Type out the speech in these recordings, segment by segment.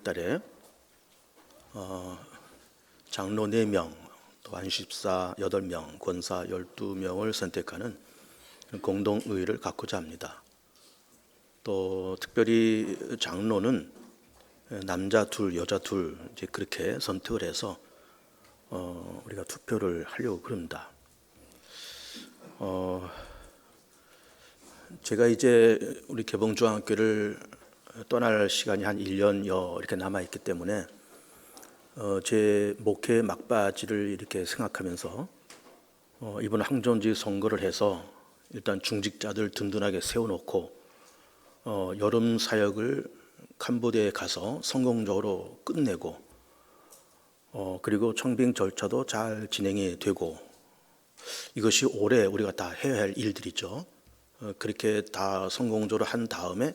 달에 장로 4명, 또 안수집사 8명, 권사 12명을 선택하는 공동의회를 갖고자 합니다. 또 특별히 장로는 남자 둘, 여자 둘 이제 그렇게 선택을 해서 우리가 투표를 하려고 그럽니다. 제가 이제 우리 개봉중앙교회를 떠날 시간이 한 1년여 이렇게 남아있기 때문에 제 목회 막바지를 이렇게 생각하면서 이번 항전지 선거를 해서 일단 중직자들 든든하게 세워놓고 여름 사역을 캄보디아에 가서 성공적으로 끝내고 그리고 청빙 절차도 잘 진행이 되고 이것이 올해 우리가 다 해야 할 일들이죠. 그렇게 다 성공적으로 한 다음에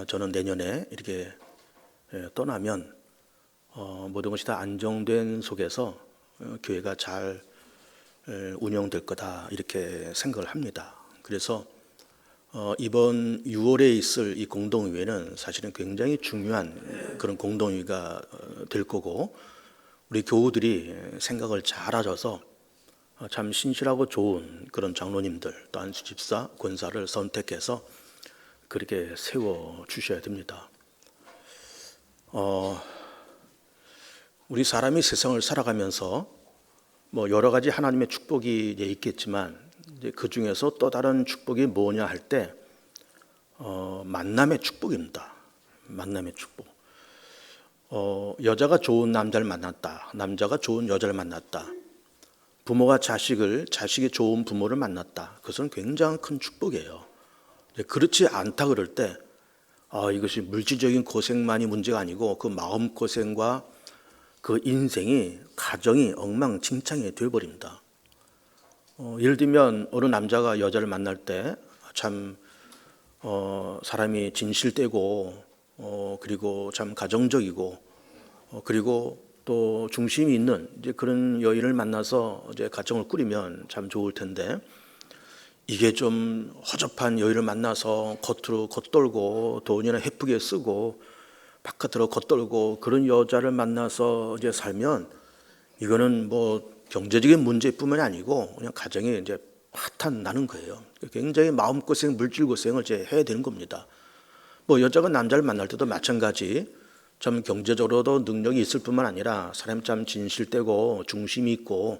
저는 내년에 이렇게 떠나면 모든 것이 다 안정된 속에서 교회가 잘 운영될 거다 이렇게 생각을 합니다. 그래서 이번 6월에 있을 이 공동의회는 사실은 굉장히 중요한 그런 공동의회가 될 거고 우리 교우들이 생각을 잘 하셔서 참 신실하고 좋은 그런 장로님들 또 안수집사, 권사를 선택해서 그렇게 세워 주셔야 됩니다. 우리 사람이 세상을 살아가면서 뭐 여러 가지 하나님의 축복이 있겠지만 이제 그 중에서 또 다른 축복이 뭐냐 할 때 만남의 축복입니다. 만남의 축복. 여자가 좋은 남자를 만났다. 남자가 좋은 여자를 만났다. 부모가 자식이 좋은 부모를 만났다. 그것은 굉장히 큰 축복이에요. 그렇지 않다 그럴 때 이것이 물질적인 고생만이 문제가 아니고 그 마음 고생과 그 인생이 가정이 엉망진창이 되어버립니다. 예를 들면 어느 남자가 여자를 만날 때 참 사람이 진실되고 그리고 참 가정적이고 그리고 또 중심이 있는 이제 그런 여인을 만나서 이제 가정을 꾸리면 참 좋을 텐데 이게 좀 허접한 여인을 만나서 겉으로 겉돌고 돈이나 헤프게 쓰고 바깥으로 겉돌고 그런 여자를 만나서 이제 살면 이거는 뭐 경제적인 문제뿐만이 아니고 그냥 가정이 이제 파탄 나는 거예요. 굉장히 마음고생, 물질고생을 이제 해야 되는 겁니다. 뭐 여자가 남자를 만날 때도 마찬가지 참 경제적으로도 능력이 있을 뿐만 아니라 사람이 참 진실되고 중심이 있고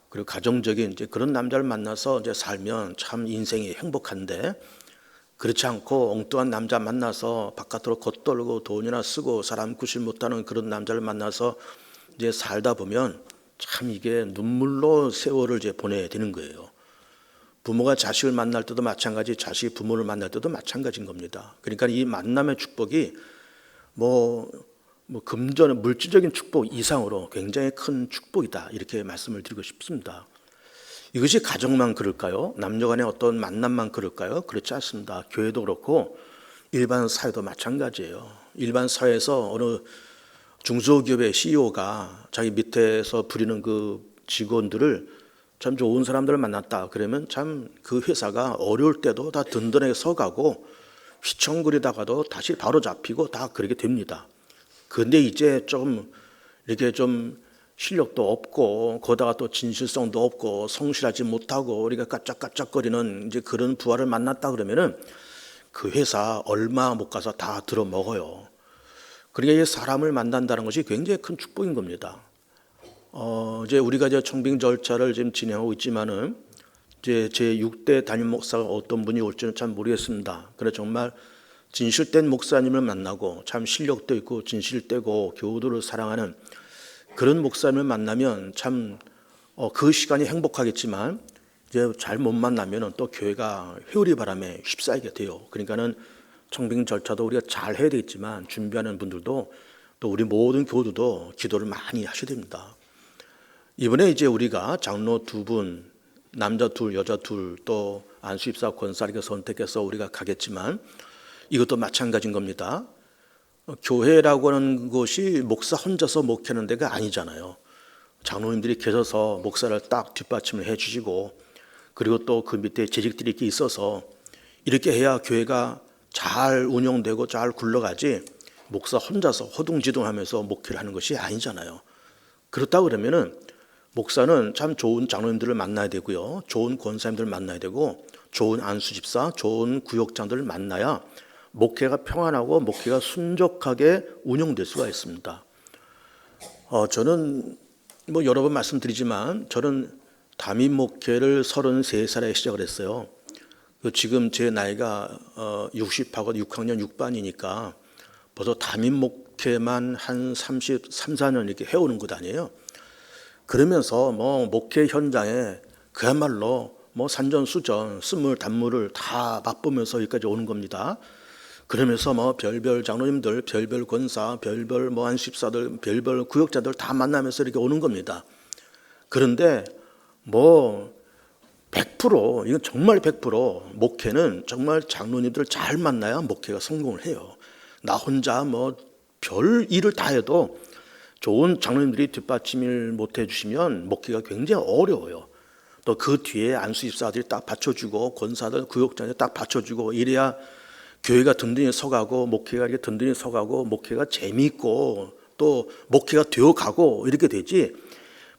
그리고 가정적인 이제 그런 남자를 만나서 이제 살면 참 인생이 행복한데 그렇지 않고 엉뚱한 남자 만나서 바깥으로 겉돌고 돈이나 쓰고 사람 구실 못하는 그런 남자를 만나서 이제 살다 보면 참 이게 눈물로 세월을 이제 보내야 되는 거예요. 부모가 자식을 만날 때도 마찬가지, 자식이 부모를 만날 때도 마찬가지인 겁니다. 그러니까 이 만남의 축복이 뭐 금전의 물질적인 축복 이상으로 굉장히 큰 축복이다 이렇게 말씀을 드리고 싶습니다. 이것이 가정만 그럴까요? 남녀간의 어떤 만남만 그럴까요? 그렇지 않습니다. 교회도 그렇고 일반 사회도 마찬가지예요. 일반 사회에서 어느 중소기업의 CEO가 자기 밑에서 부리는 그 직원들을 참 좋은 사람들을 만났다 그러면 참 그 회사가 어려울 때도 다 든든하게 서가고 휘청거리다가도 다시 바로 잡히고 다 그렇게 됩니다. 그런데 이제 좀 이렇게 좀 실력도 없고 거다가 또 진실성도 없고 성실하지 못하고 우리가 까짝까짝거리는 이제 그런 부하를 만났다 그러면은 그 회사 얼마 못 가서 다 들어먹어요. 그러니까 이 사람을 만난다는 것이 굉장히 큰 축복인 겁니다. 이제 우리가 이제 청빙 절차를 지금 진행하고 있지만은 이제 제 6대 담임 목사가 어떤 분이 올지는 참 모르겠습니다. 그래 정말 진실된 목사님을 만나고 참 실력도 있고 진실되고 교우들을 사랑하는 그런 목사님을 만나면 참 그 시간이 행복하겠지만 이제 잘 못 만나면은 또 교회가 회오리 바람에 휩싸이게 돼요. 그러니까는 청빙 절차도 우리가 잘 해야 되겠지만 준비하는 분들도 또 우리 모든 교우들도 기도를 많이 하셔야 됩니다. 이번에 이제 우리가 장로 2분, 남자 2, 여자 2, 또 안수집사 권사 이렇게 선택해서 우리가 가겠지만 이것도 마찬가지인 겁니다. 교회라고 하는 것이 목사 혼자서 목회하는 데가 아니잖아요. 장로님들이 계셔서 목사를 딱 뒷받침을 해 주시고 그리고 또 그 밑에 재직들이 이렇게 있어서 이렇게 해야 교회가 잘 운영되고 잘 굴러가지 목사 혼자서 허둥지둥하면서 목회를 하는 것이 아니잖아요. 그렇다 그러면은 목사는 참 좋은 장로님들을 만나야 되고요, 좋은 권사님들을 만나야 되고, 좋은 안수집사, 좋은 구역장들을 만나야 목회가 평안하고 목회가 순적하게 운영될 수가 있습니다. 저는 뭐 여러 번 말씀드리지만 저는 담임 목회를 33살에 시작을 했어요. 지금 제 나이가 60하고 6학년 6반이니까 벌써 담임 목회만 한 33, 4년 이렇게 해오는 것 아니에요. 그러면서 뭐 목회 현장에 그야말로 뭐 산전수전, 쓴물 단물을 다 맛보면서 여기까지 오는 겁니다. 그러면서 뭐 별별 장로님들, 별별 권사, 별별 뭐 안수집사들, 별별 구역자들 다 만나면서 이렇게 오는 겁니다. 그런데 뭐 100%, 이건 정말 100% 목회는 정말 장로님들을 잘 만나야 목회가 성공을 해요. 나 혼자 뭐 별 일을 다 해도 좋은 장로님들이 뒷받침을 못 해주시면 목회가 굉장히 어려워요. 또 그 뒤에 안수집사들이 딱 받쳐주고, 권사들, 구역장이 딱 받쳐주고, 이래야 교회가 든든히 서가고, 목회가 이렇게 든든히 서가고, 목회가 재미있고 또 목회가 되어가고 이렇게 되지,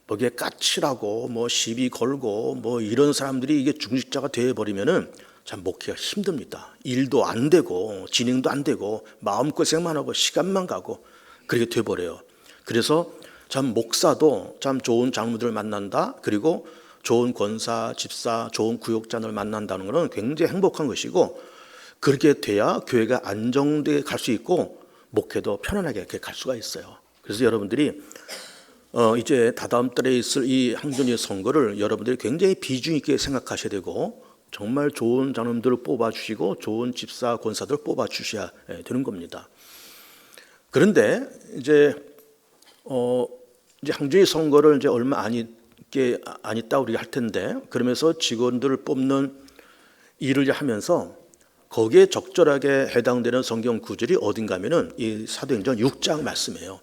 거기에 까칠하고 뭐 시비 걸고 뭐 이런 사람들이 이게 중직자가 되어버리면은 참 목회가 힘듭니다. 일도 안 되고 진행도 안 되고 마음고생만 하고 시간만 가고 그렇게 되어버려요. 그래서 참 목사도 참 좋은 장로들을 만난다, 그리고 좋은 권사, 집사, 좋은 구역장을 만난다는 것은 굉장히 행복한 것이고, 그렇게 돼야 교회가 안정되게 갈 수 있고 목회도 편안하게 이렇게 갈 수가 있어요. 그래서 여러분들이 이제 다다음 달에 있을 이 항전의 선거를 여러분들이 굉장히 비중 있게 생각하셔야 되고, 정말 좋은 장로님들을 뽑아주시고 좋은 집사, 권사들을 뽑아주셔야 되는 겁니다. 그런데 이제 항전의 선거를 이제 얼마 안 있다 우리가 할 텐데, 그러면서 직원들을 뽑는 일을 하면서 거기에 적절하게 해당되는 성경 구절이 어딘가 하면은 이 사도행전 6장 말씀이에요.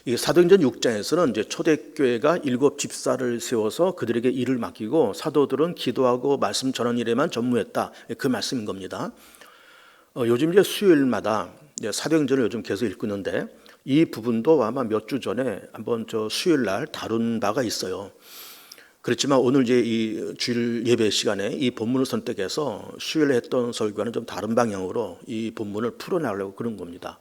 이 사도행전 6장에서는 이제 초대교회가 7 집사를 세워서 그들에게 일을 맡기고 사도들은 기도하고 말씀 전하는 일에만 전무했다, 그 말씀인 겁니다. 요즘 이제 수요일마다 사도행전을 요즘 계속 읽고 있는데, 이 부분도 아마 몇 주 전에 한번 저 수요일 날 다룬 바가 있어요. 그렇지만 오늘 이제 이 주일 예배 시간에 이 본문을 선택해서 수요일에 했던 설교와는 좀 다른 방향으로 이 본문을 풀어나가려고 그런 겁니다.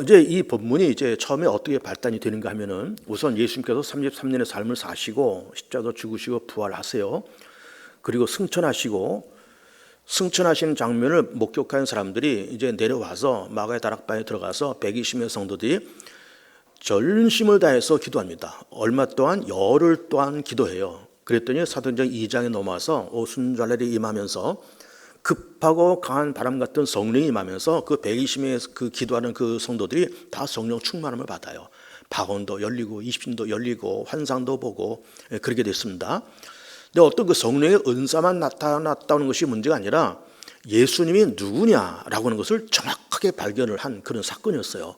이제 이 본문이 이제 처음에 어떻게 발단이 되는가 하면은, 우선 예수님께서 33년의 삶을 사시고 십자가로 죽으시고 부활하세요. 그리고 승천하신 장면을 목격한 사람들이 이제 내려와서 마가의 다락방에 들어가서 120명 성도들이 전심을 다해서 기도합니다. 얼마 동안? 열흘 동안 기도해요. 그랬더니 사도행전 2장에 넘어와서 오순절날이 임하면서 급하고 강한 바람 같은 성령이 임하면서 그 120명의 그 기도하는 그 성도들이 다 성령 충만함을 받아요. 방언도 열리고 이신도 열리고 환상도 보고 그렇게 됐습니다. 근데 어떤 그 성령의 은사만 나타났다는 것이 문제가 아니라 예수님이 누구냐라고 하는 것을 정확하게 발견을 한 그런 사건이었어요.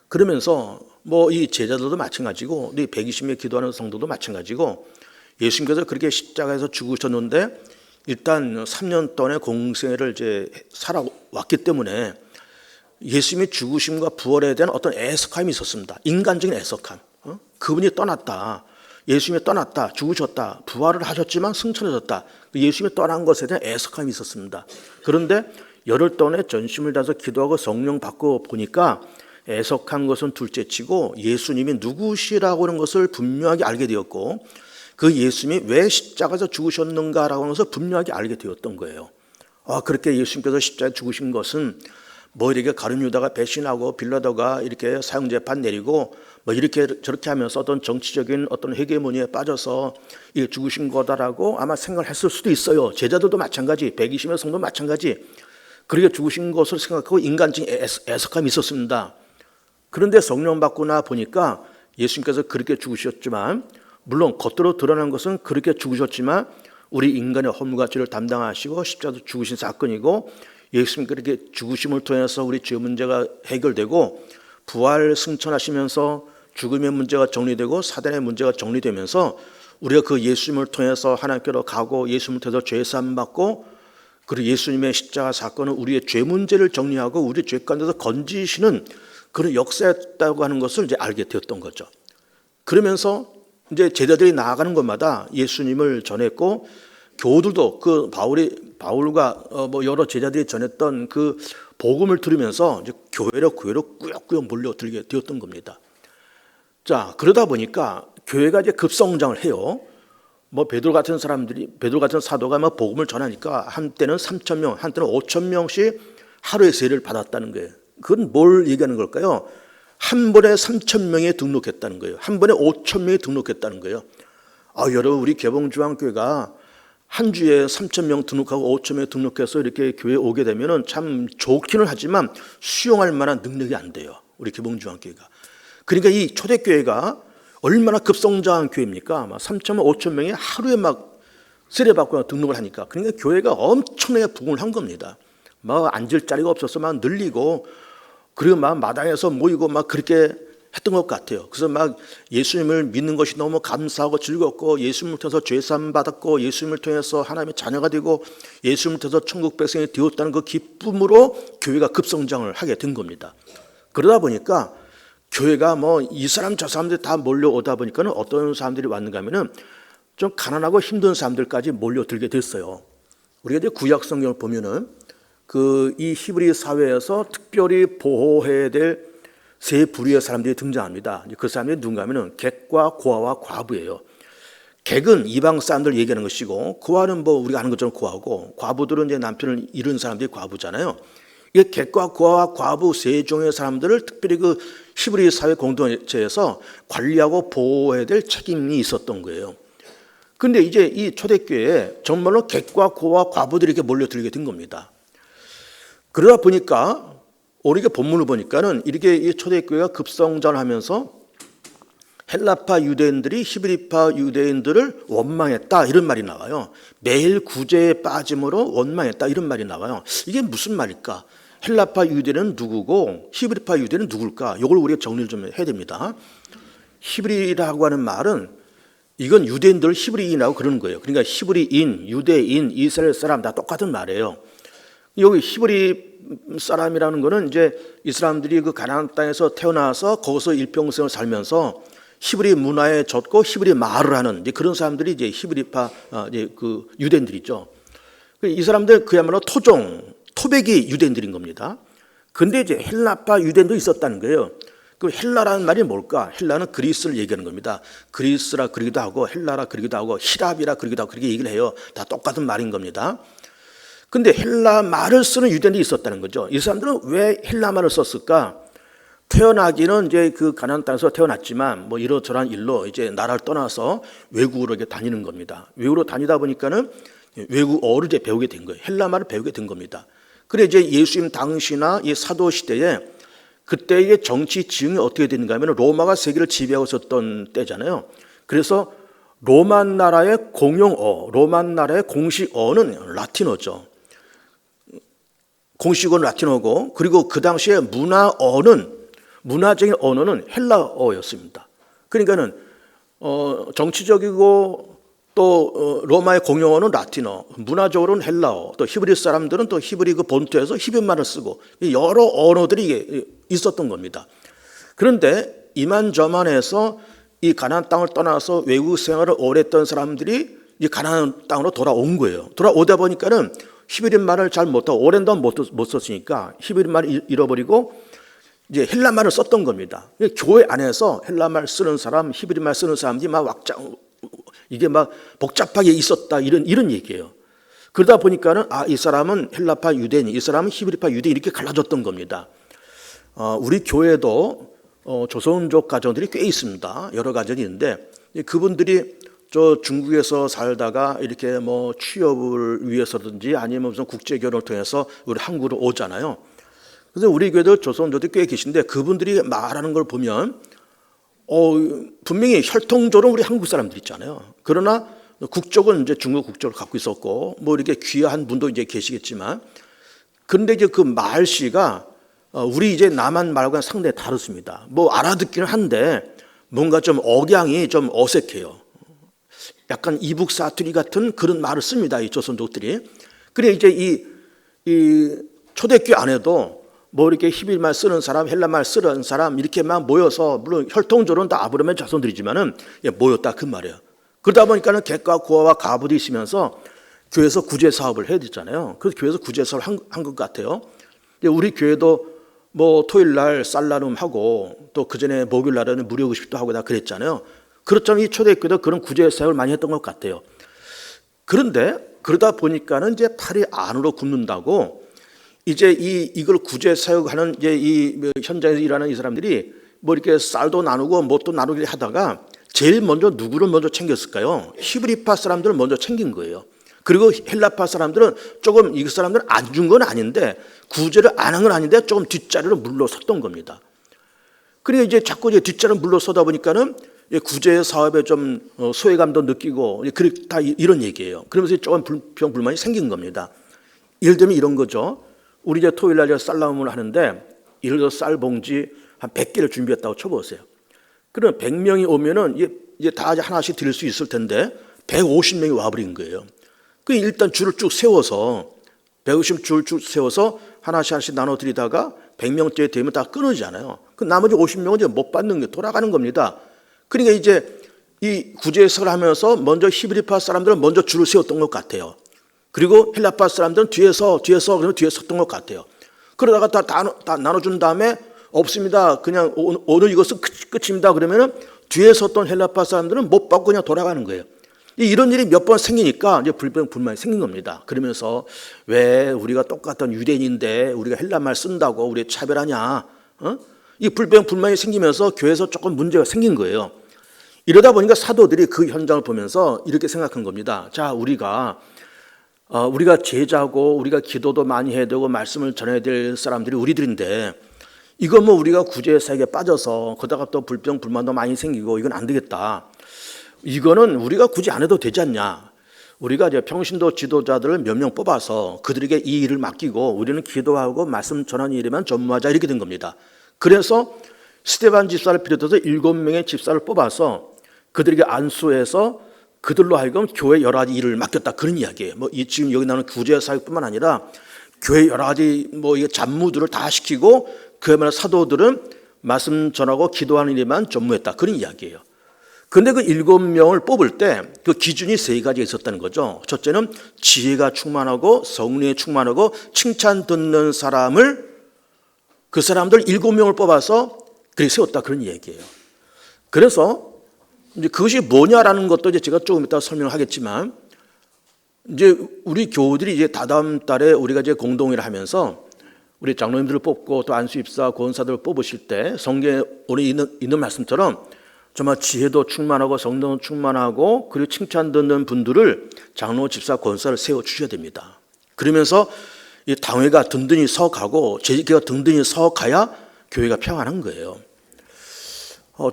그러면서 뭐 이 제자들도 마찬가지고, 이 120명 기도하는 성도도 마찬가지고, 예수님께서 그렇게 십자가에서 죽으셨는데 일단 3년 동안의 공생애를 이제 살아왔기 때문에 예수님의 죽으심과 부활에 대한 어떤 애석함이 있었습니다. 인간적인 애석함. 그분이 떠났다, 예수님이 떠났다, 죽으셨다, 부활을 하셨지만 승천하셨다, 예수님이 떠난 것에 대한 애석함이 있었습니다. 그런데 열흘 동안에 전심을 다해서 기도하고 성령 받고 보니까 애석한 것은 둘째치고 예수님이 누구시라고 하는 것을 분명하게 알게 되었고, 그 예수님이 왜 십자가에서 죽으셨는가라고 하는 것을 분명하게 알게 되었던 거예요. 그렇게 예수님께서 십자가에 죽으신 것은 뭐 이렇게 가룟 유다가 배신하고 빌라도가 이렇게 사형재판 내리고 뭐 이렇게 저렇게 하면서 어떤 정치적인 어떤 헤게모니에 빠져서 이게 죽으신 거다라고 아마 생각을 했을 수도 있어요. 제자들도 마찬가지, 120명 성도 마찬가지, 그렇게 죽으신 것을 생각하고 인간적인 애석함이 있었습니다. 그런데 성령 받고 나 보니까 예수님께서 그렇게 죽으셨지만, 물론 겉으로 드러난 것은 그렇게 죽으셨지만 우리 인간의 허물과 죄를 담당하시고 십자가로 죽으신 사건이고, 예수님 그렇게 죽으심을 통해서 우리 죄 문제가 해결되고 부활 승천하시면서 죽음의 문제가 정리되고 사단의 문제가 정리되면서 우리가 그 예수님을 통해서 하나님께로 가고 예수님을 통해서 죄 사함 받고 그리고 예수님의 십자가 사건은 우리의 죄 문제를 정리하고 우리의 죄 가운데서 건지시는 그런 역사였다고 하는 것을 이제 알게 되었던 거죠. 그러면서 이제 제자들이 나아가는 곳마다 예수님을 전했고, 교우들도 그 바울과 뭐 여러 제자들이 전했던 그 복음을 들으면서 이제 교회로 꾸역꾸역 몰려들게 되었던 겁니다. 자, 그러다 보니까 교회가 이제 급성장을 해요. 뭐 베드로 같은 사도가 뭐 복음을 전하니까 한때는 3,000명, 한때는 5,000명씩 하루에 세례를 받았다는 거예요. 그건 뭘 얘기하는 걸까요? 한 번에 3,000명이 등록했다는 거예요. 한 번에 5,000명이 등록했다는 거예요. 여러분, 우리 개봉중앙교회가 한 주에 3,000명 등록하고 5,000명 등록해서 이렇게 교회에 오게 되면 참 좋기는 하지만 수용할 만한 능력이 안 돼요. 우리 개봉중앙교회가. 그러니까 이 초대교회가 얼마나 급성장한 교회입니까? 막 3,000명, 5,000명이 하루에 막 세례받고 등록을 하니까. 그러니까 교회가 엄청나게 부흥을 한 겁니다. 막 앉을 자리가 없어서 막 늘리고, 그리고 막 마당에서 모이고 막 그렇게 했던 것 같아요. 그래서 막 예수님을 믿는 것이 너무 감사하고 즐겁고, 예수님을 통해서 죄사함 받았고, 예수님을 통해서 하나님의 자녀가 되고, 예수님을 통해서 천국 백성이 되었다는 그 기쁨으로 교회가 급성장을 하게 된 겁니다. 그러다 보니까 교회가 뭐 이 사람 저 사람들이 다 몰려오다 보니까는 어떤 사람들이 왔는가 하면은 좀 가난하고 힘든 사람들까지 몰려들게 됐어요. 우리가 이제 구약 성경을 보면은 이 히브리 사회에서 특별히 보호해야 될 세 부류의 사람들이 등장합니다. 그 사람들이 누군가 하면은 객과 고아와 과부예요. 객은 이방 사람들 얘기하는 것이고, 고아는 뭐 우리가 아는 것처럼 고아고, 과부들은 이제 남편을 잃은 사람들이 과부잖아요. 이 객과 고아와 과부 세 종의 사람들을 특별히 그 히브리 사회 공동체에서 관리하고 보호해야 될 책임이 있었던 거예요. 그런데 이제 이 초대교회에 정말로 객과 고아와 과부들이 이렇게 몰려들게 된 겁니다. 그러다 보니까 우리가 본문을 보니까는 이렇게 이 초대교회가 급성장을 하면서 헬라파 유대인들이 히브리파 유대인들을 원망했다, 이런 말이 나와요. 매일 구제에 빠짐으로 원망했다, 이런 말이 나와요. 이게 무슨 말일까? 헬라파 유대는 누구고 히브리파 유대는 누굴까? 이걸 우리가 정리를 좀 해야 됩니다. 히브리라고 하는 말은 이건 유대인들 히브리인이라고 그러는 거예요. 그러니까 히브리인, 유대인, 이스라엘 사람 다 똑같은 말이에요. 여기 히브리 사람이라는 거는 이제 이 사람들이 그 가나안 땅에서 태어나서 거기서 일평생을 살면서 히브리 문화에 젖고 히브리 말을 하는 그런 사람들이 이제 히브리파 그 유대인들이죠. 이 사람들 그야말로 토백이 유대인들인 겁니다. 근데 이제 헬라파 유대인도 있었다는 거예요. 그 헬라라는 말이 뭘까? 헬라는 그리스를 얘기하는 겁니다. 그리스라 그러기도 하고 헬라라 그러기도 하고 히랍이라 그러기도 하고 그렇게 얘기를 해요. 다 똑같은 말인 겁니다. 근데 헬라 말을 쓰는 유대인들이 있었다는 거죠. 이 사람들은 왜 헬라 말을 썼을까? 태어나기는 이제 그 가나안 땅에서 태어났지만 뭐 이러저러한 일로 이제 나라를 떠나서 외국으로 이렇게 다니는 겁니다. 외국으로 다니다 보니까는 외국어를 이제 배우게 된 거예요. 헬라 말을 배우게 된 겁니다. 그래 이제 예수님 당시나 이 사도 시대에 그때의 정치 지형이 어떻게 됐는가 하면 로마가 세계를 지배하고 있었던 때잖아요. 그래서 로마 나라의 공용어, 로마 나라의 공식어는 라틴어죠. 공식어는 라틴어고, 그리고 그 당시에 문화적인 언어는 헬라어였습니다. 그러니까는 정치적이고 또 로마의 공용어는 라틴어, 문화적으로는 헬라어, 또 히브리 사람들은 또 히브리 그 본토에서 히브리말을 쓰고 여러 언어들이 있었던 겁니다. 그런데 이만저만해서 이 가나안 땅을 떠나서 외국 생활을 오래 했던 사람들이 이 가나안 땅으로 돌아온 거예요. 돌아오다 보니까는 히브리 말을 잘 못하고 오랜 동안 못 썼으니까 히브리 말을 잃어버리고 이제 헬라 말을 썼던 겁니다. 교회 안에서 헬라 말 쓰는 사람, 히브리 말 쓰는 사람들이 막 이게 막 복잡하게 있었다, 이런 얘기예요. 그러다 보니까는 이 사람은 헬라파 유대인, 이 사람은 히브리파 유대인, 이렇게 갈라졌던 겁니다. 우리 교회도 조선족 가정들이 꽤 있습니다. 여러 가정이 있는데 그분들이 저 중국에서 살다가 이렇게 뭐 취업을 위해서든지 아니면 무슨 국제 결혼을 통해서 우리 한국으로 오잖아요. 그래서 우리 교회도 조선족들이 꽤 계신데 그분들이 말하는 걸 보면 분명히 혈통적으로 우리 한국 사람들 있잖아요. 그러나 국적은 이제 중국 국적을 갖고 있었고 뭐 이렇게 귀한 분도 이제 계시겠지만, 그런데 이제 그 말씨가 우리 이제 남한 말과는 상당히 다르습니다. 뭐 알아듣기는 한데 뭔가 좀 억양이 좀 어색해요. 약간 이북 사투리 같은 그런 말을 씁니다, 이 조선족들이. 그래 이제 이 초대교회 안에도 뭐 이렇게 히브리말 쓰는 사람, 헬라말 쓰는 사람 이렇게만 모여서 물론 혈통적으로는 다 아브라함의 자손들이지만은 모였다 그 말이에요. 그러다 보니까는 객과 고아와 가부도 있으면서 교회에서 구제 사업을 해야 되잖아요. 그래서 교회에서 구제 사업을 한 것 같아요. 우리 교회도 뭐 토요일 날 쌀 나눔 하고 또 그 전에 목요일 날에는 무료 급식도 하고 다 그랬잖아요. 그렇다면 이 초대교회도 그런 구제 사역을 많이 했던 것 같아요. 그런데 그러다 보니까는 이제 팔이 안으로 굽는다고 이제 이걸 구제 사역하는 이제 이 현장에서 일하는 이 사람들이 뭐 이렇게 쌀도 나누고 뭣도 나누기 하다가 제일 먼저 누구를 먼저 챙겼을까요? 히브리파 사람들을 먼저 챙긴 거예요. 그리고 헬라파 사람들은 조금 이 사람들은 안 준 건 아닌데 구제를 안 한 건 아닌데 조금 뒷자리로 물러섰던 겁니다. 그리고 이제 자꾸 이제 뒷자리로 물러서다 보니까는 구제 사업에 좀 소외감도 느끼고 다 이런 얘기예요. 그러면서 조금 불평 불만이 생긴 겁니다. 예를 들면 이런 거죠. 우리 이제 토요일 날 쌀 나눔을 하는데 예를 들어 쌀 봉지 한 100개를 준비했다고 쳐보세요. 그럼 100명이 오면은 이제 다 하나씩 드릴 수 있을 텐데 150명이 와버린 거예요. 그 일단 줄을 쭉 세워서 150 줄 쭉 세워서 하나씩 나눠 드리다가 100명째 되면 다 끊어지잖아요. 그 나머지 50명은 이제 못 받는 게 돌아가는 겁니다. 그러니까 이제 이 구제사를 하면서 먼저 히브리파 사람들은 먼저 줄을 세웠던 것 같아요. 그리고 헬라파 사람들은 뒤에서 그러면 뒤에 섰던 것 같아요. 그러다가 다 나눠준 다음에 없습니다. 그냥 오늘 이것은 끝입니다. 그러면은 뒤에 섰던 헬라파 사람들은 못 받고 그냥 돌아가는 거예요. 이런 일이 몇 번 생기니까 이제 불만이 생긴 겁니다. 그러면서 왜 우리가 똑같은 유대인인데 우리가 헬라말 쓴다고 우리 차별하냐? 이 불만이 생기면서 교회에서 조금 문제가 생긴 거예요. 이러다 보니까 사도들이 그 현장을 보면서 이렇게 생각한 겁니다. 자, 우리가 제자고 우리가 기도도 많이 해야 되고 말씀을 전해야 될 사람들이 우리들인데 이거 뭐 우리가 구제 사역에 빠져서 그러다가 또 불만도 많이 생기고 이건 안 되겠다. 이거는 우리가 굳이 안 해도 되지 않냐. 우리가 이제 평신도 지도자들을 몇 명 뽑아서 그들에게 이 일을 맡기고 우리는 기도하고 말씀 전하는 일에만 전무하자 이렇게 된 겁니다. 그래서 스데반 집사를 비롯해서 7명의 집사를 뽑아서 그들에게 안수해서 그들로 하여금 교회 여러 가지 일을 맡겼다 그런 이야기예요. 뭐 지금 여기 나오는 구제 사역뿐만 아니라 교회 여러 가지 뭐 이게 잡무들을 다 시키고 그야말로 사도들은 말씀 전하고 기도하는 일에만 전무했다 그런 이야기예요. 그런데 그 7명을 뽑을 때 그 기준이 3가지가 있었다는 거죠. 첫째는 지혜가 충만하고 성령에 충만하고 칭찬 듣는 사람을 그 사람들 7명을 뽑아서 그렇게 세웠다 그런 얘기예요. 그래서 이제 그것이 뭐냐라는 것도 이제 제가 조금 이따 설명하겠지만 이제 우리 교우들이 이제 다다음 달에 우리가 이제 공동회를 하면서 우리 장로님들을 뽑고 또 안수입사 권사들을 뽑으실 때 성경에 오늘 있는 말씀처럼 정말 지혜도 충만하고 성령도 충만하고 그리고 칭찬 듣는 분들을 장로, 집사, 권사를 세워 주셔야 됩니다. 그러면서 이 당회가 든든히 서가고 재직회가 든든히 서가야 교회가 평안한 거예요.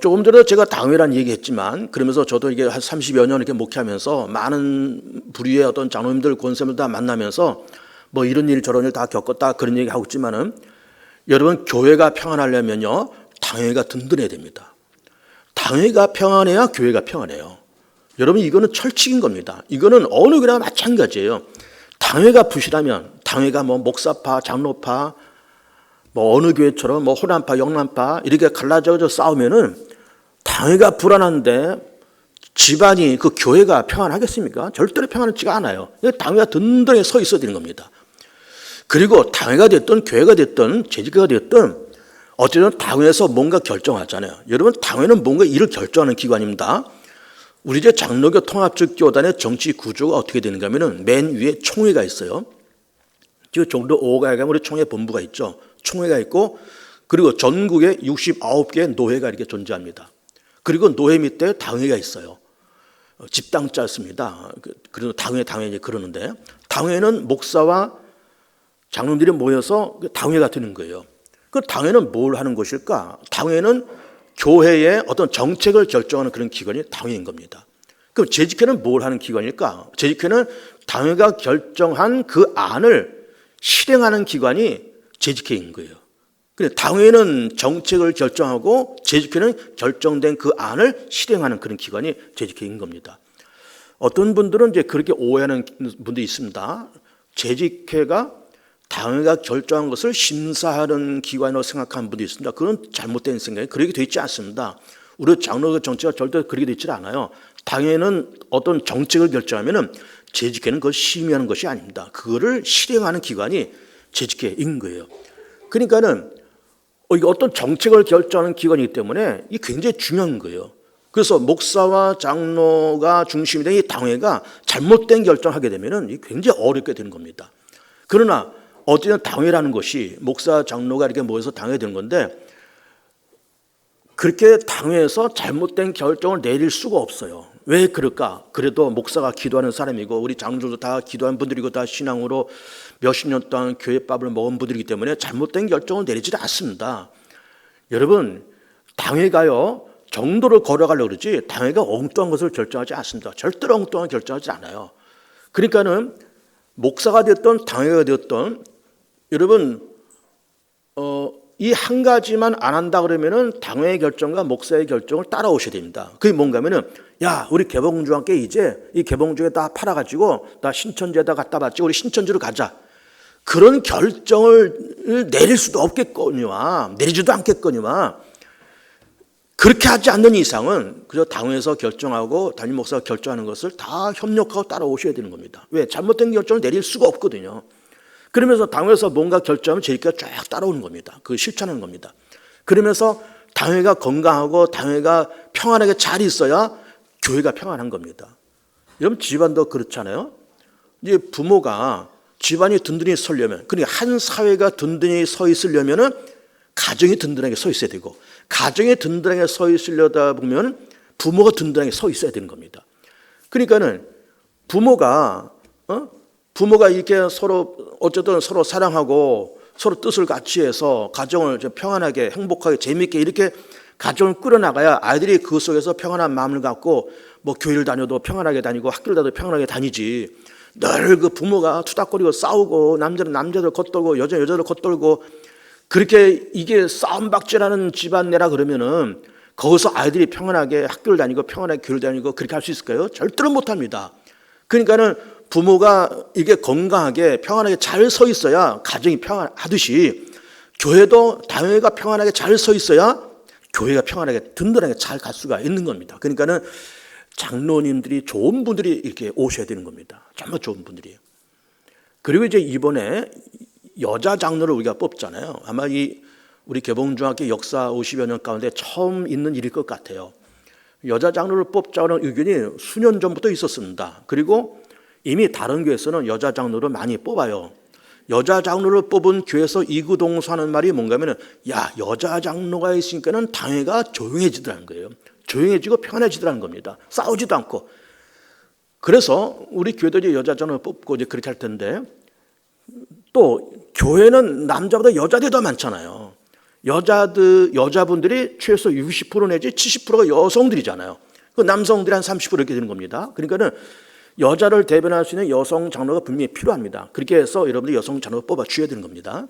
조금 전에 제가 당회란 얘기했지만 그러면서 저도 이게 한 30여 년 이렇게 목회하면서 많은 부류의 어떤 장로님들, 권사님들 다 만나면서 뭐 이런 일 저런 일 다 겪었다 그런 얘기 하고 있지만은 여러분 교회가 평안하려면요 당회가 든든해야 됩니다. 당회가 평안해야 교회가 평안해요. 여러분 이거는 철칙인 겁니다. 이거는 어느 교회나 마찬가지예요. 당회가 부실하면 당회가 뭐 목사파, 장로파, 뭐 어느 교회처럼 뭐 호남파, 영남파 이렇게 갈라져 싸우면은 당회가 불안한데 집안이 그 교회가 평안하겠습니까? 절대로 평안하지가 않아요. 당회가 든든하게 서 있어야 되는 겁니다. 그리고 당회가 됐든 교회가 됐든 재직회가 됐든 어쨌든 당회에서 뭔가 결정하잖아요. 여러분 당회는 뭔가 일을 결정하는 기관입니다. 우리 이제 장로교 통합적 교단의 정치 구조가 어떻게 되는가 하면은 맨 위에 총회가 있어요. 지금 종로 5가에 가면 우리 총회 본부가 있죠. 총회가 있고 그리고 전국에 69개의 노회가 이렇게 존재합니다. 그리고 노회 밑에 당회가 있어요. 집당 짜습니다. 그래도 당회 이제 그러는데 당회는 목사와 장로님들이 모여서 당회가 되는 거예요. 그 당회는 뭘 하는 것일까? 당회는 교회의 어떤 정책을 결정하는 그런 기관이 당회인 겁니다. 그럼 재직회는 뭘 하는 기관일까? 재직회는 당회가 결정한 그 안을 실행하는 기관이 재직회인 거예요. 그래 당회는 정책을 결정하고 재직회는 결정된 그 안을 실행하는 그런 기관이 재직회인 겁니다. 어떤 분들은 이제 그렇게 오해하는 분도 있습니다. 재직회가 당회가 결정한 것을 심사하는 기관으로 생각하는 분도 있습니다. 그건 잘못된 생각이 그렇게 되어 있지 않습니다. 우리 장로교 정치가 절대 그렇게 되어 있지 않아요. 당회는 어떤 정책을 결정하면 재직회는 그걸 심의하는 것이 아닙니다. 그거를 실행하는 기관이 재직회인 거예요. 그러니까는 이게 어떤 정책을 결정하는 기관이기 때문에 이게 굉장히 중요한 거예요. 그래서 목사와 장로가 중심이 된 이 당회가 잘못된 결정을 하게 되면 이게 굉장히 어렵게 되는 겁니다. 그러나 어쨌든 당회라는 것이 목사, 장로가 이렇게 모여서 당회가 되는 건데 그렇게 당회에서 잘못된 결정을 내릴 수가 없어요. 왜 그럴까? 그래도 목사가 기도하는 사람이고 우리 장로들도 다 기도하는 분들이고 다 신앙으로 몇십 년 동안 교회밥을 먹은 분들이기 때문에 잘못된 결정을 내리지 않습니다. 여러분, 당회가요 정도를 걸어가려고 그러지 당회가 엉뚱한 것을 결정하지 않습니다. 절대로 엉뚱한 결정하지 않아요. 그러니까는 목사가 됐던 당회가 되었던 여러분 이 한 가지만 안 한다 그러면은 당회의 결정과 목사의 결정을 따라오셔야 됩니다. 그게 뭔가 하면은 야 우리 개봉주한테 이제 이 개봉주에 다 팔아가지고 나 신천지에다 갖다 받지 우리 신천지로 가자. 그런 결정을 내릴 수도 없겠거니와 내리지도 않겠거니와 그렇게 하지 않는 이상은 그저 당회에서 결정하고 담임 목사가 결정하는 것을 다 협력하고 따라오셔야 되는 겁니다. 왜? 잘못된 결정을 내릴 수가 없거든요. 그러면서 당회에서 뭔가 결정하면 제가 쫙 따라오는 겁니다. 그 실천하는 겁니다. 그러면서 당회가 건강하고 당회가 평안하게 잘 있어야 교회가 평안한 겁니다. 여러분 집안도 그렇잖아요. 이제 부모가 집안이 든든히 서려면 그러니까 한 사회가 든든히 서 있으려면은 가정이 든든하게 서 있어야 되고 가정이 든든하게 서 있으려다 보면 부모가 든든하게 서 있어야 되는 겁니다. 그러니까는 부모가 이렇게 서로 어쨌든 서로 사랑하고 서로 뜻을 같이 해서 가정을 평안하게 행복하게 재미있게 이렇게 가정을 꾸려나가야 아이들이 그 속에서 평안한 마음을 갖고 뭐 교회를 다녀도 평안하게 다니고 학교를 다녀도 평안하게 다니지 늘 그 부모가 투닥거리고 싸우고 남자는 남자들 겉돌고 여자는 여자들 겉돌고 그렇게 이게 싸움박질하는 집안내라 그러면은 거기서 아이들이 평안하게 학교를 다니고 평안하게 교회를 다니고 그렇게 할 수 있을까요? 절대로 못합니다. 그러니까는 부모가 이게 건강하게 평안하게 잘 서 있어야 가정이 평안하듯이 교회도 당회가 평안하게 잘 서 있어야 교회가 평안하게 든든하게 잘 갈 수가 있는 겁니다. 그러니까는 장로님들이 좋은 분들이 이렇게 오셔야 되는 겁니다. 정말 좋은 분들이에요. 그리고 이제 이번에 여자 장로를 우리가 뽑잖아요. 아마 우리 개봉중학교 역사 50여 년 가운데 처음 있는 일일 것 같아요. 여자 장로를 뽑자는 의견이 수년 전부터 있었습니다. 그리고 이미 다른 교회에서는 여자 장로를 많이 뽑아요. 여자 장로를 뽑은 교회에서 이구동서하는 말이 뭔가 하면 야 여자 장로가 있으니까는 당회가 조용해지더라는 거예요. 조용해지고 편해지더라는 겁니다. 싸우지도 않고. 그래서 우리 교회도 이제 여자 장로를 뽑고 이제 그렇게 할 텐데 또 교회는 남자보다 여자들이 더 많잖아요. 여자분들이 최소 60% 내지 70%가 여성들이잖아요. 그 남성들이 한 30% 이렇게 되는 겁니다. 그러니까는 여자를 대변할 수 있는 여성 장로가 분명히 필요합니다. 그렇게 해서 여러분들이 여성 장로를 뽑아 주셔야 되는 겁니다.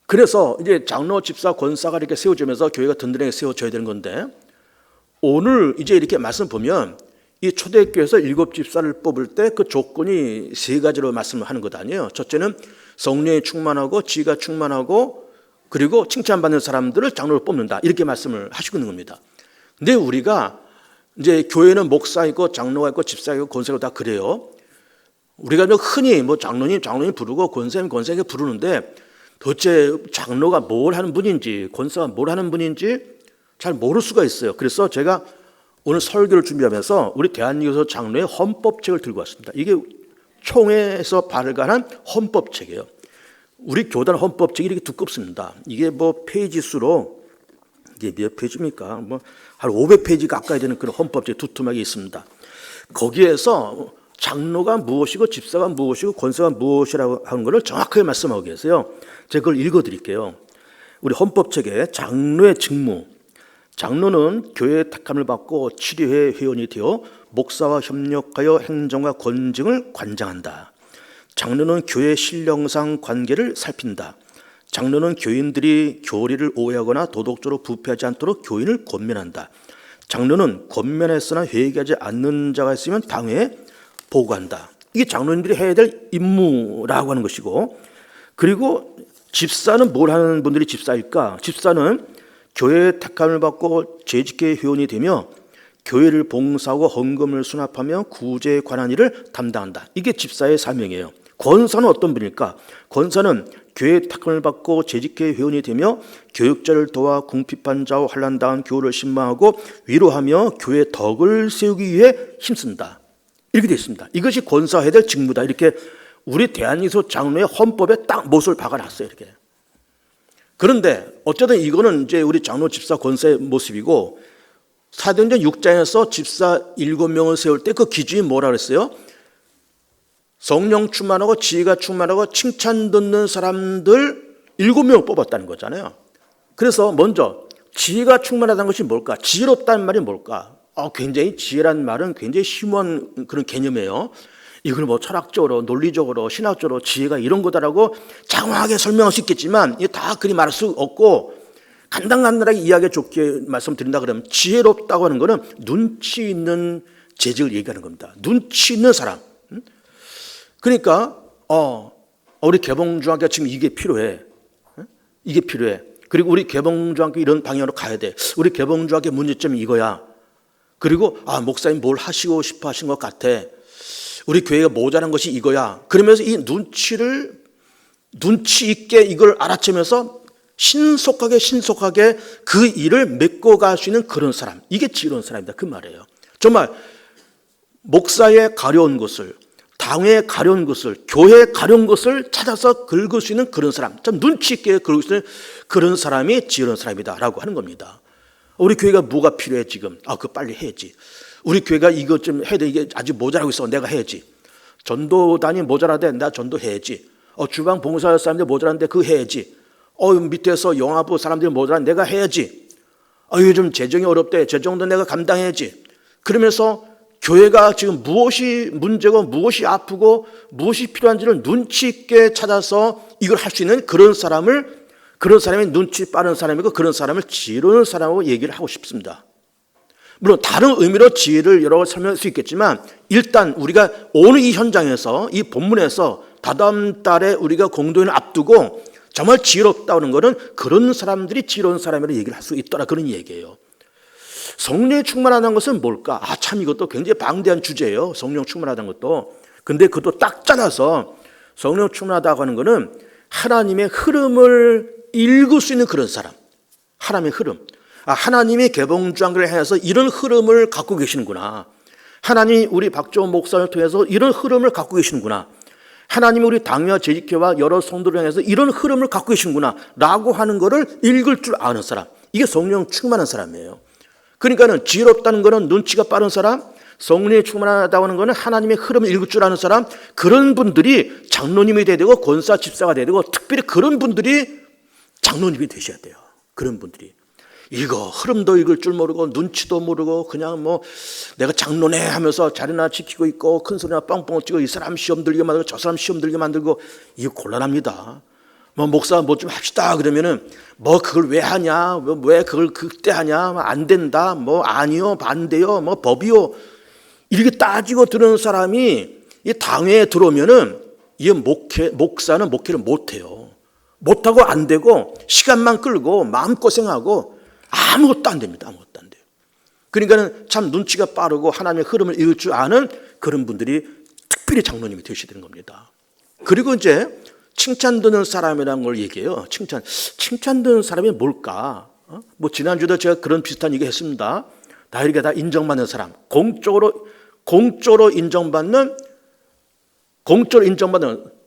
그래서 이제 장로, 집사, 권사가 이렇게 세워지면서 교회가 든든하게 세워져야 되는 건데 오늘 이제 이렇게 말씀 보면 이 초대교회에서 7집사를 뽑을 때 그 조건이 3가지로 말씀을 하는 것 아니에요. 첫째는 성령이 충만하고 지가 충만하고 그리고 칭찬받는 사람들을 장로로 뽑는다. 이렇게 말씀을 하시고 있는 겁니다. 근데 우리가 이제 교회는 목사 있고 장로가 있고 집사 있고 권사가 다 그래요. 우리가 흔히 뭐 장로님 부르고 권사님 부르는데 도대체 장로가 뭘 하는 분인지 권사가 뭘 하는 분인지 잘 모를 수가 있어요. 그래서 제가 오늘 설교를 준비하면서 우리 대한민국 장로의 헌법책을 들고 왔습니다. 이게 총회에서 발간한 헌법책이에요. 우리 교단 헌법책이 이렇게 두껍습니다. 이게 뭐 페이지 수로 이게 몇 페이지입니까? 뭐 한 500페이지 가까이 되는 그런 헌법책이 두툼하게 있습니다. 거기에서 장로가 무엇이고 집사가 무엇이고 권사가 무엇이라고 하는 것을 정확하게 말씀하고 계세요. 제가 그걸 읽어드릴게요. 우리 헌법책에 장로의 직무. 장로는 교회의 택함을 받고 치리회 회원이 되어 목사와 협력하여 행정과 권증을 관장한다. 장로는 교회 신령상 관계를 살핀다. 장로는 교인들이 교리를 오해하거나 도덕적으로 부패하지 않도록 교인을 권면한다. 장로는 권면했으나 회개하지 않는 자가 있으면 당회에 보고한다. 이게 장로님들이 해야 될 임무라고 하는 것이고, 그리고 집사는 뭘 하는 분들이 집사일까? 집사는 교회의 택함을 받고 재직회 회원이 되며 교회를 봉사하고 헌금을 수납하며 구제에 관한 일을 담당한다. 이게 집사의 사명이에요. 권사는 어떤 분일까? 권사는 교회의 택함을 받고 재직회 회원이 되며 교육자를 도와 궁핍한 자와 환난당한 교우를 신망하고 위로하며 교회의 덕을 세우기 위해 힘쓴다. 이렇게 되어 있습니다. 이것이 권사해야 될 직무다. 이렇게 우리 대한민국 장로의 헌법에 딱 못을 박아놨어요. 이렇게. 그런데 어쨌든 이거는 이제 우리 장로 집사 권사의 모습이고, 사도행전 6장에서 집사 7명을 세울 때 그 기준이 뭐라 그랬어요? 성령 충만하고 지혜가 충만하고 칭찬 듣는 사람들 7명을 뽑았다는 거잖아요. 그래서 먼저 지혜가 충만하다는 것이 뭘까? 지혜롭다는 말이 뭘까? 굉장히 지혜라는 말은 굉장히 심오한 그런 개념이에요. 이걸 뭐 철학적으로, 논리적으로, 신학적으로 지혜가 이런 거다라고 장황하게 설명할 수 있겠지만 이게 다 그리 말할 수 없고, 간단하게 이야기 좋게 말씀드린다 그러면 지혜롭다고 하는 거는 눈치 있는 재직을 얘기하는 겁니다. 눈치 있는 사람. 그러니까 우리 개봉중학교 지금 이게 필요해. 이게 필요해. 그리고 우리 개봉중학교 이런 방향으로 가야 돼. 우리 개봉중학교 문제점이 이거야. 그리고 목사님 뭘 하시고 싶어 하신 것 같아. 우리 교회가 모자란 것이 이거야. 그러면서 이 눈치 있게 이걸 알아채면서 신속하게 그 일을 메꿔갈 수 있는 그런 사람. 이게 지혜로운 사람이다. 그 말이에요. 정말 목사의 가려운 것을, 당회에 가려운 것을, 교회에 가려운 것을 찾아서 긁을 수 있는 그런 사람. 참 눈치 있게 긁을 수 있는 그런 사람이 지혜로운 사람이다라고 하는 겁니다. 우리 교회가 뭐가 필요해 지금? 그거 빨리 해야지. 우리 교회가 이것 좀 해야 돼. 이게 아직 모자라고 있어. 내가 해야지. 전도단이 모자라대. 나 전도해야지. 주방 봉사할 사람들 모자란데 그거 해야지. 밑에서 영화부 사람들이 모자란데 내가 해야지. 요즘 재정이 어렵대. 재정도 내가 감당해야지. 그러면서 교회가 지금 무엇이 문제고 무엇이 아프고 무엇이 필요한지를 눈치 있게 찾아서 이걸 할 수 있는 그런 사람이 눈치 빠른 사람이고, 그런 사람을 지혜로운 사람으로 얘기를 하고 싶습니다. 물론 다른 의미로 지혜를 여러 가지 설명할 수 있겠지만, 일단 우리가 오늘 이 현장에서, 이 본문에서 다다음 달에 우리가 공동회를 앞두고 정말 지혜롭다는 것은 그런 사람들이 지혜로운 사람이라고 얘기를 할 수 있더라, 그런 얘기예요. 성령에 충만하다는 것은 뭘까? 참 이것도 굉장히 방대한 주제예요. 성령 충만하다는 것도. 근데 그것도 딱 잘라서 성령 충만하다고 하는 것은 하나님의 흐름을 읽을 수 있는 그런 사람. 하나님의 흐름. 하나님이 개봉주안을 해서 이런 흐름을 갖고 계시는구나. 하나님이 우리 박정호 목사를 통해서 이런 흐름을 갖고 계시는구나. 하나님이 우리 당회와 재직회와 여러 성도를 향해서 이런 흐름을 갖고 계시는구나 라고 하는 것을 읽을 줄 아는 사람. 이게 성령 충만한 사람이에요. 그러니까는 지혜롭다는 것은 눈치가 빠른 사람, 성령이 충만하다고 하는 것은 하나님의 흐름을 읽을 줄 아는 사람, 그런 분들이 장로님이 돼야 되고 권사 집사가 돼야 되고, 특별히 그런 분들이 장로님이 되셔야 돼요. 그런 분들이. 이거 흐름도 읽을 줄 모르고 눈치도 모르고 그냥 내가 장로네 하면서 자리나 지키고 있고 큰 소리나 뻥뻥 치고 이 사람 시험 들게 만들고 저 사람 시험 들게 만들고, 이거 곤란합니다. 목사 뭐 좀 합시다 그러면은 그걸 왜 하냐, 왜 그걸 그때 하냐, 안 된다, 아니요, 반대요, 법이요, 이렇게 따지고 들은 사람이 이 당회에 들어오면은 이 목사는 목회를 못해요. 못하고 안 되고 시간만 끌고 마음고생하고 아무것도 안 됩니다. 아무것도 안 돼요. 그러니까는 참 눈치가 빠르고 하나님의 흐름을 읽을 줄 아는 그런 분들이 특별히 장로님이 되셔야 되는 겁니다. 그리고 이제 칭찬 듣는 사람이라는 걸 얘기해요. 칭찬 듣는 사람이 뭘까? 지난주도 제가 그런 비슷한 얘기 했습니다. 나에게 다 인정받는 사람, 공적으로 인정받는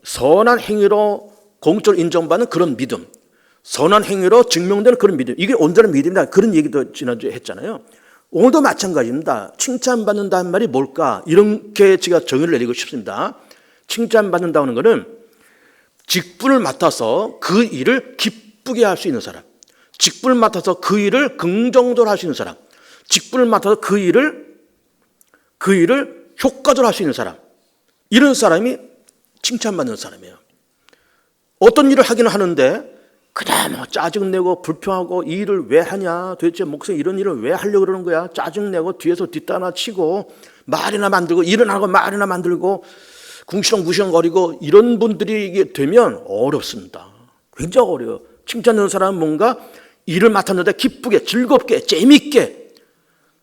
선한 행위로 공적으로 인정받는 그런 믿음, 선한 행위로 증명되는 그런 믿음, 이게 온전한 믿음이다, 그런 얘기도 지난주에 했잖아요. 오늘도 마찬가지입니다. 칭찬받는다는 말이 뭘까? 이렇게 제가 정의를 내리고 싶습니다. 칭찬받는다는 것은 직분을 맡아서 그 일을 기쁘게 할 수 있는 사람, 직분을 맡아서 그 일을 긍정적으로 할 수 있는 사람, 직분을 맡아서 그 일을 효과적으로 할 수 있는 사람, 이런 사람이 칭찬받는 사람이에요. 어떤 일을 하기는 하는데 그냥 짜증내고 불평하고, 이 일을 왜 하냐, 도대체 목사님 이런 일을 왜 하려고 그러는 거야, 짜증내고 뒤에서 뒷담화 치고 말이나 만들고, 일은 하고 말이나 만들고 궁시렁궁시렁거리고 이런 분들이 이게 되면 어렵습니다. 굉장히 어려워요. 칭찬하는 사람은 뭔가 일을 맡았는데 기쁘게, 즐겁게, 재미있게,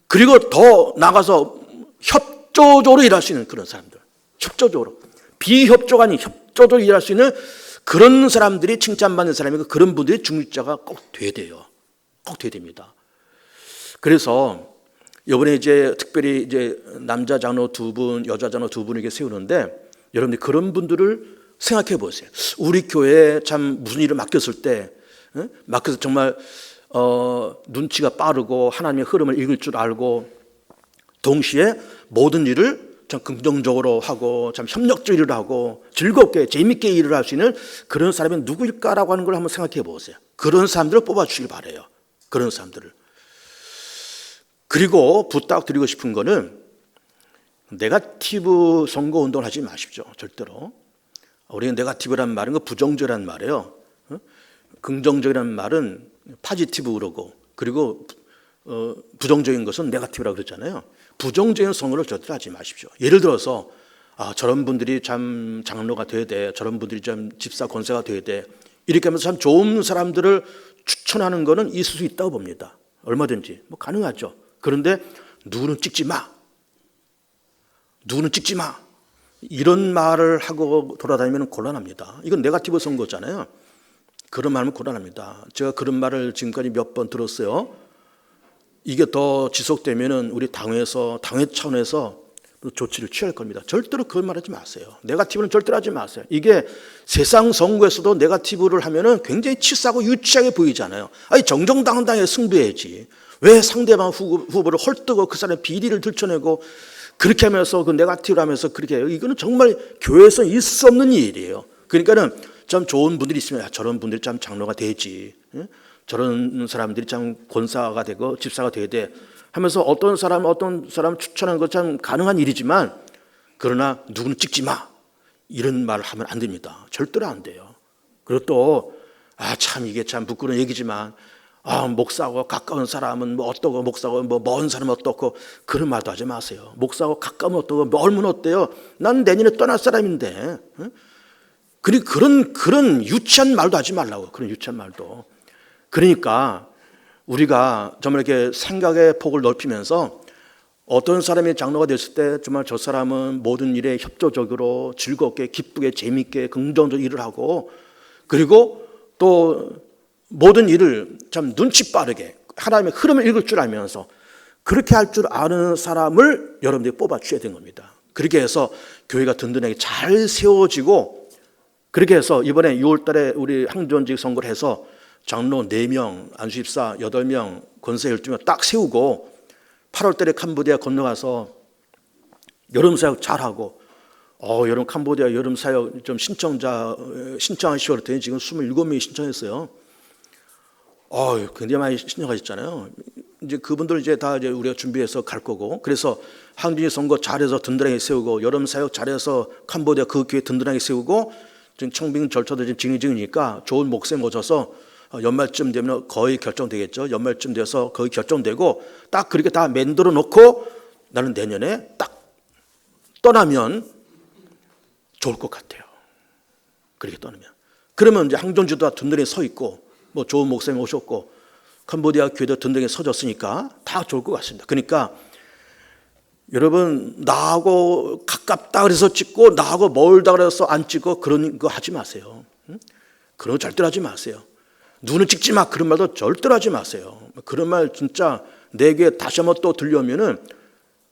그리고 더 나가서 협조적으로 일할 수 있는 그런 사람들. 협조적으로. 비협조가 아닌 협조적으로 일할 수 있는 그런 사람들이 칭찬받는 사람이고, 그런 분들이 중직자가 꼭 돼야 돼요. 꼭 돼야 됩니다. 그래서 이번에 이제 특별히 이제 남자 장로 2분, 여자 장로 2분에게 세우는데, 여러분들 그런 분들을 생각해 보세요. 우리 교회에 참 무슨 일을 맡겼을 때, 맡겨서 정말 눈치가 빠르고 하나님의 흐름을 읽을 줄 알고, 동시에 모든 일을 참 긍정적으로 하고 참 협력적으로 일을 하고 즐겁게 재밌게 일을 할 수 있는 그런 사람이 누구일까라고 하는 걸 한번 생각해 보세요. 그런 사람들을 뽑아주시길 바라요. 그런 사람들을. 그리고 부탁드리고 싶은 거는, 네거티브 선거 운동을 하지 마십시오. 절대로. 우리가 네거티브라는 말은 그 부정적이라는 말이에요. 긍정적이라는 말은 파지티브 그러고, 그리고 부정적인 것은 네거티브라고 그러잖아요. 부정적인 선거를 절대로 하지 마십시오. 예를 들어서 저런 분들이 참 장로가 돼야 돼, 저런 분들이 참 집사 권사가 돼야 돼, 이렇게 하면서 참 좋은 사람들을 추천하는 거는 있을 수 있다고 봅니다. 얼마든지 뭐 가능하죠. 그런데 누구는 찍지 마, 누구는 찍지 마, 이런 말을 하고 돌아다니면 곤란합니다. 이건 네거티브 선거잖아요. 그런 말하면 곤란합니다. 제가 그런 말을 지금까지 몇 번 들었어요. 이게 더 지속되면은 우리 당회 차원에서 조치를 취할 겁니다. 절대로 그런 말 하지 마세요. 네거티브는 절대로 하지 마세요. 이게 세상 선거에서도 네거티브를 하면은 굉장히 치사하고 유치하게 보이잖아요. 아니, 정정당당하게 승부해야지. 왜 상대방 후보를 헐뜯고 그 사람의 비리를 들춰내고 그렇게 하면서 그 네거티브를 하면서 그렇게 해요. 이거는 정말 교회에서 있을 수 없는 일이에요. 그러니까는 참 좋은 분들이 있으면 저런 분들이 참 장로가 되지, 저런 사람들이 참 권사가 되고 집사가 돼야 돼 하면서 어떤 사람 추천하는 거 참 가능한 일이지만, 그러나 누구는 찍지 마, 이런 말을 하면 안 됩니다. 절대로 안 돼요. 그리고 또 참 이게 참 부끄러운 얘기지만 목사하고 가까운 사람은 뭐 어떠고, 목사하고 뭐 먼 사람은 어떻고, 그런 말도 하지 마세요. 목사하고 가까우면 어떠고 멀면 어때요? 난 내년에 떠날 사람인데. 그리고 그런 유치한 말도 하지 말라고. 그런 유치한 말도. 그러니까 우리가 정말 이렇게 생각의 폭을 넓히면서 어떤 사람이 장로가 됐을 때 정말 저 사람은 모든 일에 협조적으로 즐겁게 기쁘게 재미있게 긍정적으로 일을 하고, 그리고 또 모든 일을 참 눈치 빠르게 하나님의 흐름을 읽을 줄 알면서 그렇게 할 줄 아는 사람을 여러분들이 뽑아 주셔야 되는 겁니다. 그렇게 해서 교회가 든든하게 잘 세워지고, 그렇게 해서 이번에 6월 달에 우리 항전직 선거를 해서 장로 4명, 안수집사 8명, 권사 12명 딱 세우고 8월 달에 캄보디아 건너가서 여름사역 잘하고, 여름 캄보디아 여름사역 좀 신청하시오 그랬더니 지금 27명이 신청했어요. 굉장히 많이 신청하셨잖아요. 이제 그분들 이제 다 이제 우리가 준비해서 갈 거고, 그래서 항진이 선거 잘해서 든든하게 세우고, 여름사역 잘해서 캄보디아 그 교회 든든하게 세우고, 지금 청빙 절차도 지금 진행 중이니까 좋은 목사님 모셔서 연말쯤 되면 거의 결정되겠죠. 연말쯤 돼서 거의 결정되고 딱 그렇게 다 만들어 놓고 나는 내년에 딱 떠나면 좋을 것 같아요. 그렇게 떠나면. 그러면 이제 항전지도 든든히 서 있고, 뭐 좋은 목사님 오셨고, 캄보디아 교회도 든든히 서졌으니까 다 좋을 것 같습니다. 그러니까 여러분, 나하고 가깝다 그래서 찍고 나하고 멀다 그래서 안 찍고 그런 거 하지 마세요. 그런 거 절대로 하지 마세요. 눈을 찍지 마, 그런 말도 절대로 하지 마세요. 그런 말 진짜 내 귀에 다시 한번 또 들려오면은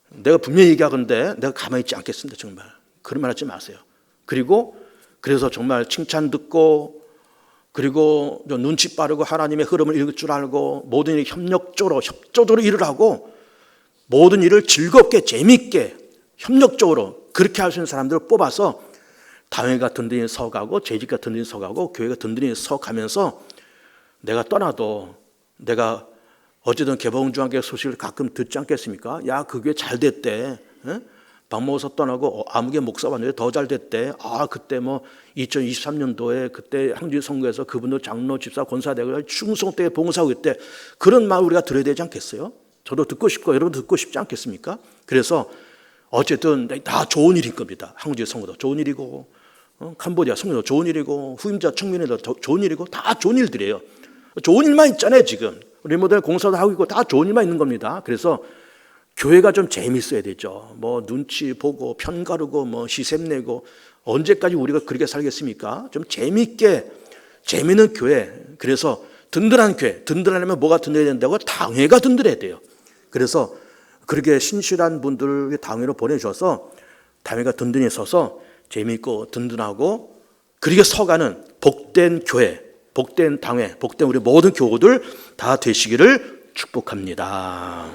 내가 분명히 얘기하건데 내가 가만히 있지 않겠습니다. 정말 그런 말 하지 마세요. 그리고 그래서 정말 칭찬 듣고, 그리고 눈치 빠르고 하나님의 흐름을 읽을 줄 알고 모든 일이 협조적으로 일을 하고 모든 일을 즐겁게 재미있게 협력적으로 그렇게 할 수 있는 사람들을 뽑아서 당회가 든든히 서가고, 재직가 든든히 서가고, 교회가 든든히 서가면서 내가 떠나도, 내가 어쨌든 개봉중앙교회 소식을 가끔 듣지 않겠습니까? 야, 그 교회 잘 됐대. 박목사 떠나고 아무개 목사 왔는데 더 잘 됐대. 그때 뭐 2023년도에 그때 항진 선거에서 그분도 장로, 집사, 권사 되고 충성되게 봉사하고 있대. 그런 말 우리가 들어야 되지 않겠어요? 저도 듣고 싶고 여러분 듣고 싶지 않겠습니까? 그래서 어쨌든 다 좋은 일인 겁니다. 한국의 성도도 좋은 일이고, 캄보디아 성도도 좋은 일이고, 후임자 청년회도 좋은 일이고, 다 좋은 일들이에요. 좋은 일만 있잖아요. 지금 리모델 공사도 하고 있고 다 좋은 일만 있는 겁니다. 그래서 교회가 좀 재밌어야 되죠. 뭐 눈치 보고 편가르고 뭐 시샘 내고 언제까지 우리가 그렇게 살겠습니까? 좀 재밌게 재미있는 교회. 그래서 든든한 교회. 든든하려면 뭐가 든든해야 된다고? 당회가 든든해야 돼요. 그래서 그렇게 신실한 분들 당회로 보내주셔서 당회가 든든히 서서 재미있고 든든하고 그렇게 서가는 복된 교회, 복된 당회, 복된 우리 모든 교우들 다 되시기를 축복합니다.